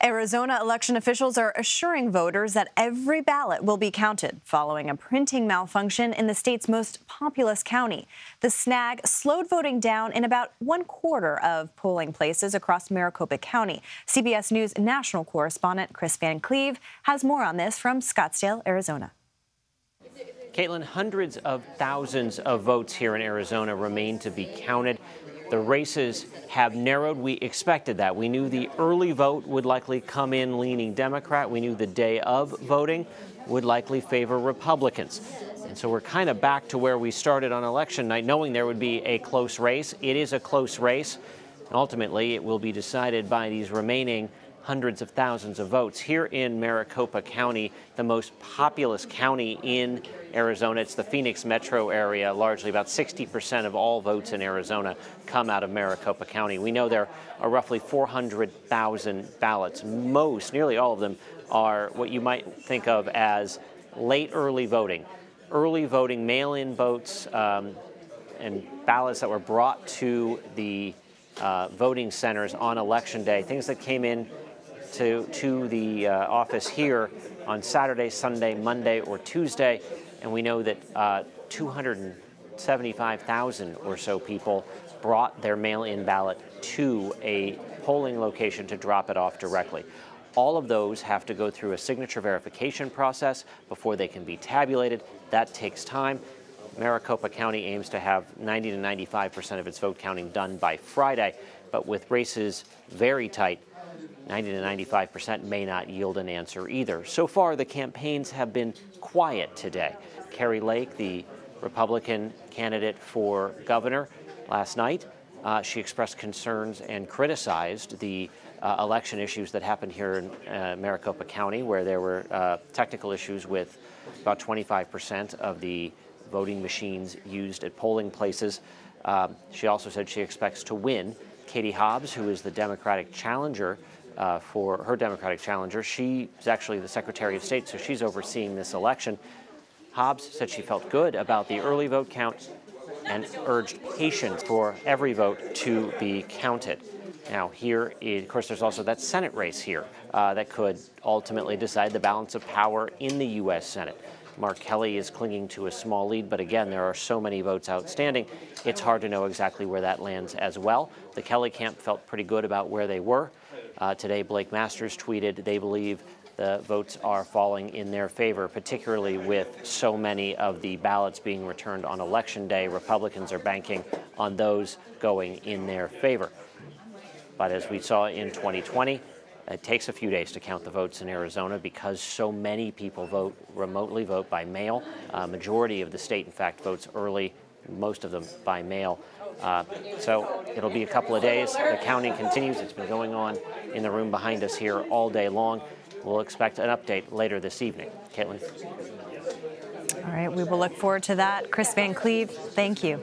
Arizona election officials are assuring voters that every ballot will be counted following a printing malfunction in the state's most populous county. The snag slowed voting down in about 1/4 of polling places across Maricopa County. CBS News national correspondent Kris Van Cleave has more on this from Scottsdale, Arizona. Caitlin, hundreds of thousands of votes here in Arizona remain to be counted. The races have narrowed. We expected that. We knew the early vote would likely come in leaning Democrat. We knew the day of voting would likely favor Republicans. And so we're kind of back to where we started on election night, knowing there would be a close race. It is a close race. Ultimately, it will be decided by these remaining hundreds of thousands of votes. Here in Maricopa County, the most populous county in Arizona, it's the Phoenix metro area. Largely about 60% of all votes in Arizona come out of Maricopa County. We know there are roughly 400,000 ballots. Nearly all of them are what you might think of as late early voting. Early voting, mail-in votes, and ballots that were brought to the voting centers on Election Day, things that came in to the office here on Saturday, Sunday, Monday, or Tuesday. And we know that 275,000 or so people brought their mail-in ballot to a polling location to drop it off directly. All of those have to go through a signature verification process before they can be tabulated. That takes time. Maricopa County aims to have 90 to 95% of its vote counting done by Friday, but with races very tight, 90 to 95% may not yield an answer either. So far, the campaigns have been quiet today. Kari Lake, the Republican candidate for governor, last night, she expressed concerns and criticized the election issues that happened here in Maricopa County, where there were technical issues with about 25% of the voting machines used at polling places. She also said she expects to win. Katie Hobbs, who is the Democratic challenger, she is actually the Secretary of State, so she's overseeing this election. Hobbs said she felt good about the early vote count and urged patience for every vote to be counted. Now, here, of course, there's also that Senate race here that could ultimately decide the balance of power in the U.S. Senate. Mark Kelly is clinging to a small lead, but again, there are so many votes outstanding, it's hard to know exactly where that lands as well. The Kelly camp felt pretty good about where they were. Today, Blake Masters tweeted they believe the votes are falling in their favor, particularly with so many of the ballots being returned on Election Day. Republicans are banking on those going in their favor. But as we saw in 2020, it takes a few days to count the votes in Arizona because so many people remotely vote by mail. Majority of the state, in fact, votes early, most of them by mail. So it'll be a couple of days. The counting continues. It's been going on in the room behind us here all day long. We'll expect an update later this evening. Caitlin. All right, we will look forward to that. Kris Van Cleave, thank you.